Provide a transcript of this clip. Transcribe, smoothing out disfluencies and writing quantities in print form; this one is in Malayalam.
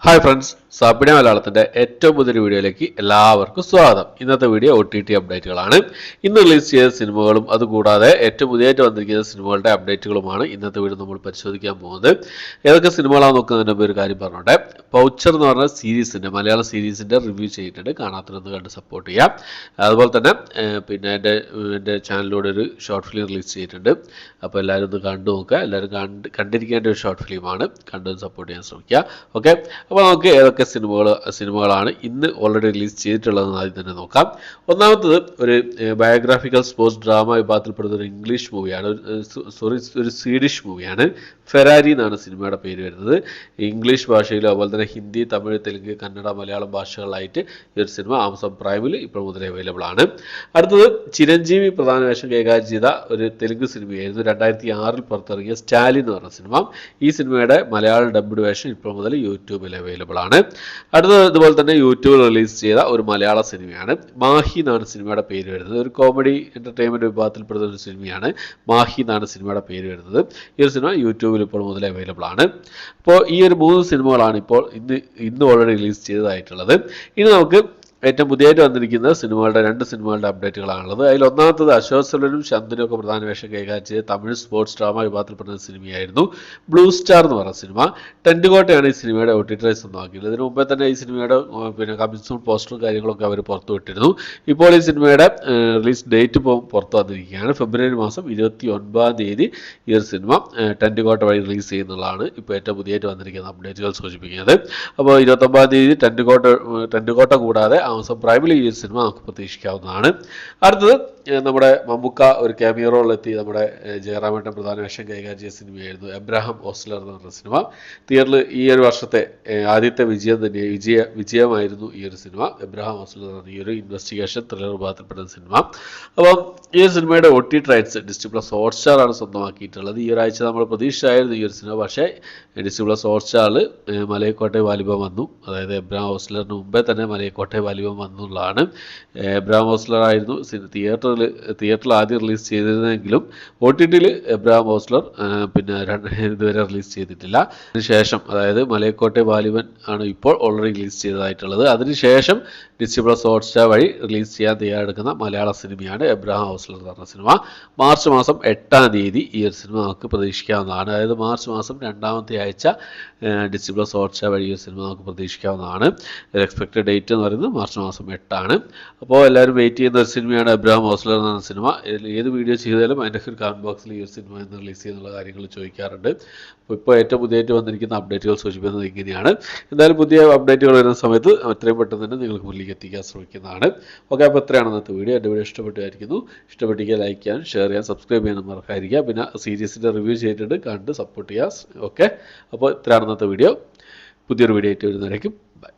ഹായ് ഫ്രണ്ട്സ്, സാപ്പിഡിയ മലയാളത്തിന്റെ ഏറ്റവും പുതിയൊരു വീഡിയോയിലേക്ക് എല്ലാവർക്കും സ്വാഗതം. ഇന്നത്തെ വീഡിയോ OTT അപ്ഡേറ്റുകളാണ്. ഇന്ന് റിലീസ് ചെയ്ത സിനിമകളും അതുകൂടാതെ ഏറ്റവും പുതിയതായിട്ട് വന്നിരിക്കുന്ന സിനിമകളുടെ അപ്ഡേറ്റുകളുമാണ് ഇന്നത്തെ വീഡിയോ നമ്മൾ പരിശോധിക്കാൻ പോകുന്നത്. ഏതൊക്കെ സിനിമകളാണ് നോക്കുന്നതിന് മുമ്പ് ഒരു കാര്യം പറഞ്ഞോട്ടെ. പൗച്ചർ എന്ന് പറഞ്ഞ സീരീസിന്റെ മലയാള സീരീസിന്റെ റിവ്യൂ ചെയ്തിട്ടുണ്ട്. കാണാത്തതൊന്ന് കണ്ട് സപ്പോർട്ട് ചെയ്യാം. അതുപോലെ തന്നെ പിന്നെ എൻ്റെ ചാനലിലൂടെ ഒരു ഷോർട്ട് ഫിലിം റിലീസ് ചെയ്തിട്ടുണ്ട്. അപ്പോൾ എല്ലാവരും ഒന്ന് കണ്ടു നോക്കുക. എല്ലാവരും കണ്ടിരിക്കേണ്ട ഒരു ഷോർട്ട് ഫിലിമാണ്. കണ്ടു സപ്പോർട്ട് ചെയ്യാൻ ശ്രമിക്കുക. ഓക്കെ, അപ്പോൾ നമുക്ക് ഏതൊക്കെ സിനിമകളാണ് ഇന്ന് ഓൾറെഡി റിലീസ് ചെയ്തിട്ടുള്ളതെന്ന് ആദ്യം തന്നെ നോക്കാം. ഒന്നാമത്തത് ഒരു ബയോഗ്രാഫിക്കൽ സ്പോർട്സ് ഡ്രാമ വിഭാഗത്തിൽപ്പെടുന്ന ഒരു ഇംഗ്ലീഷ് മൂവിയാണ്. ഒരു സ്വീഡിഷ് മൂവിയാണ്. ഫെറാരി എന്നാണ് സിനിമയുടെ പേര് വരുന്നത്. ഇംഗ്ലീഷ് ഭാഷയിലും അതുപോലെ തന്നെ ഹിന്ദി, തമിഴ്, തെലുങ്ക്, കന്നഡ, മലയാളം ഭാഷകളിലായിട്ട് ഈ ഒരു സിനിമ ആമസോൺ പ്രൈമിൽ ഇപ്പോൾ മുതലേ അവൈലബിൾ ആണ്. അടുത്തത് ചിരഞ്ജീവി പ്രധാന വേഷം കൈകാര്യം ചെയ്ത ഒരു തെലുങ്ക് സിനിമയായിരുന്നു 2006 പുറത്തിറങ്ങിയ സ്റ്റാലിൻ എന്ന് പറഞ്ഞ സിനിമ. ഈ സിനിമയുടെ മലയാളം ഡബ്ഡ് വേഷം ഇപ്പോൾ മുതൽ യൂട്യൂബിൽ അവൈലബിൾ ആണ്. അടുത്തത് ഇതുപോലെ തന്നെ യൂട്യൂബിൽ റിലീസ് ചെയ്ത ഒരു മലയാള സിനിമയാണ്. മാഹി എന്നാണ് സിനിമയുടെ പേര് വരുന്നത്. ഒരു കോമഡി എന്റർടൈൻമെന്റ് വിഭാഗത്തിൽപ്പെടുന്ന ഒരു സിനിമയാണ്. മാഹി എന്നാണ് സിനിമയുടെ പേര് വരുന്നത്. ഈ ഒരു സിനിമ യൂട്യൂബിൽ ഇപ്പോൾ മുതൽ അവൈലബിൾ ആണ്. അപ്പോൾ ഈ ഒരു 3 സിനിമകളാണ് ഇപ്പോൾ ഇന്ന് ഓൾറെഡി റിലീസ് ചെയ്തതായിട്ടുള്ളത്. ഇനി നമുക്ക് ഏറ്റവും പുതിയതായിട്ട് വന്നിരിക്കുന്ന രണ്ട് സിനിമകളുടെ അപ്ഡേറ്റുകളാണുള്ളത്. അതിൽ ഒന്നാമത്തത് അശോക് സെൽവനും ശന്തനും ഒക്കെ പ്രധാന വേഷം കൈകാര്യം ചെയ്ത് തമിഴ് സ്പോർട്സ് ഡ്രാമ വിഭാഗത്തിൽപ്പെടുന്ന സിനിമയായിരുന്നു ബ്ലൂ സ്റ്റാർ എന്ന് പറയുന്ന സിനിമ. ടെൻറ്റുകോട്ടയാണ് ഈ സിനിമയുടെ OTT സ്വന്തമാക്കിയത്. ഇതിനു മുമ്പേ തന്നെ ഈ സിനിമയുടെ കമ്മിങ് സൂൺ പോസ്റ്ററും കാര്യങ്ങളൊക്കെ അവർ പുറത്തുവിട്ടിരുന്നു. ഇപ്പോൾ ഈ സിനിമയുടെ റിലീസ് ഡേറ്റ് ഇപ്പോൾ പുറത്തു വന്നിരിക്കുകയാണ്. ഫെബ്രുവരി മാസം 29-ാം തീയതി ഈ ഒരു സിനിമ ടെൻറ്റുകോട്ട വഴി റിലീസ് ചെയ്യുന്നതാണ് ഇപ്പോൾ ഏറ്റവും പുതിയതായിട്ട് വന്നിരിക്കുന്ന അപ്ഡേറ്റുകൾ സൂചിപ്പിക്കുന്നത്. അപ്പോൾ 29-ാം തീയതി ടെൻറ്റുകോട്ട കൂടാതെ ആമസോൺ പ്രൈമിൽ ഈ സിനിമ നമുക്ക് പ്രതീക്ഷിക്കാവുന്നതാണ്. അടുത്തത് നമ്മുടെ മമ്മൂക്ക ഒരു ക്യാമിയോ റോളിലെത്തി നമ്മുടെ ജയറാമേട്ടൻ പ്രധാന വേഷം കൈകാര്യം ചെയ്ത സിനിമയായിരുന്നു എബ്രഹാം ഓസ്ലർ എന്ന് പറഞ്ഞ സിനിമ. തിയേറ്ററിൽ ഈ ഒരു വർഷത്തെ ആദ്യത്തെ വിജയമായിരുന്നു ഈ ഒരു സിനിമ. എബ്രഹാം ഓസ്ലർ എന്ന് പറഞ്ഞ ഈ ഒരു ഇൻവെസ്റ്റിഗേഷൻ ത്രില്ലർ വിഭാഗത്തിൽപ്പെടുന്ന സിനിമ. അപ്പം ഈ ഒരു സിനിമയുടെ OTT റൈറ്റ്സ് ഡിസ്നി+ ഹോട്ട്സ്റ്റാർ ആണ് സ്വന്തമാക്കിയിട്ടുള്ളത്. ഈ ഒരാഴ്ച നമ്മൾ പ്രതീക്ഷിച്ചായിരുന്നു ഈ ഒരു സിനിമ. പക്ഷേ ഡിസ്നി+ ഹോട്ട്സ്റ്റാറിൽ മലയക്കോട്ടെ വാലിബൻ വന്നു. അതായത് എബ്രഹാം ഓസ്ലറിന് മുമ്പേ തന്നെ മലയക്കോട്ടെ വാലിബൻ വന്നുള്ളതാണ്. എബ്രഹാം ഓസ്ലർ ആയിരുന്നു തിയേറ്ററിൽ ആദ്യം റിലീസ് ചെയ്തിരുന്നെങ്കിലും OTT എബ്രഹാം ഓസ്ലർ പിന്നെ ഇതുവരെ റിലീസ് ചെയ്തിട്ടില്ല. അതിനുശേഷം അതായത് മലയക്കോട്ടെ വാലിബൻ ആണ് ഇപ്പോൾ ഓൾറെഡി റിലീസ് ചെയ്തതായിട്ടുള്ളത്. അതിനുശേഷം ഡിസ്നി+ ഹോട്ട്സ്റ്റാർ വഴി റിലീസ് ചെയ്യാൻ തയ്യാറെടുക്കുന്ന മലയാള സിനിമയാണ് എബ്രഹാം ഓസ്ലർ എന്ന് പറഞ്ഞ സിനിമ. മാർച്ച് മാസം 8-ാം തീയതി ഈ ഒരു സിനിമ നമുക്ക് പ്രതീക്ഷിക്കാവുന്നതാണ്. അതായത് മാർച്ച് മാസം 2-ാമത്തെ ആഴ്ച ഡിസ്നി+ ഹോട്ട്സ്റ്റാർ വഴി ഈ സിനിമ നമുക്ക് പ്രതീക്ഷിക്കാവുന്നതാണ്. എക്സ്പെക്റ്റഡ് ഡേറ്റ് എന്ന് പറയുന്നത് മാർച്ച് മാസം 8-ആണ്. അപ്പോൾ എല്ലാവരും വെയിറ്റ് ചെയ്യുന്ന ഒരു സിനിമയാണ് എബ്രഹാം ഓസ്ലർ എന്ന സിനിമ. ഏത് വീഡിയോ ചെയ്താലും അതിൻ്റെ ഒരു കമന്റ് ബോക്സിൽ ഈ ഒരു സിനിമ എന്ന് റിലീസ് ചെയ്യുന്നുള്ള കാര്യങ്ങൾ ചോദിക്കാറുണ്ട്. അപ്പോൾ ഇപ്പോൾ ഏറ്റവും പുതിയതായിട്ട് വന്നിരിക്കുന്ന അപ്ഡേറ്റുകൾ സൂചിപ്പിക്കുന്നത് ഇങ്ങനെയാണ്. എന്തായാലും പുതിയ അപ്ഡേറ്റുകൾ വരുന്ന സമയത്ത് എത്രയും പെട്ടെന്ന് തന്നെ നിങ്ങൾക്ക് മുന്നിലേക്ക് എത്തിക്കാൻ ശ്രമിക്കുന്നതാണ്. ഓക്കെ, അപ്പോൾ എത്രയാണ് ഇന്നത്തെ വീഡിയോ. എൻ്റെ വീഡിയോ ഇഷ്ടപ്പെട്ടായിരിക്കുന്നു. ഇഷ്ടപ്പെട്ടെങ്കിൽ ലൈക്ക് ചെയ്യാൻ, ഷെയർ ചെയ്യാൻ, സബ്സ്ക്രൈബ് ചെയ്യാനും മറക്കാതിരിക്കുക. പിന്നെ സീരീസിൻ്റെ റിവ്യൂ ചെയ്തിട്ട് കണ്ട് സപ്പോർട്ട് ചെയ്യുക. ഓക്കെ, അപ്പോൾ ഇത്രയാണ് ഇന്നത്തെ വീഡിയോ. പുതിയൊരു വീഡിയോ ആയിട്ട് വരുന്നവരേക്കും ബൈ.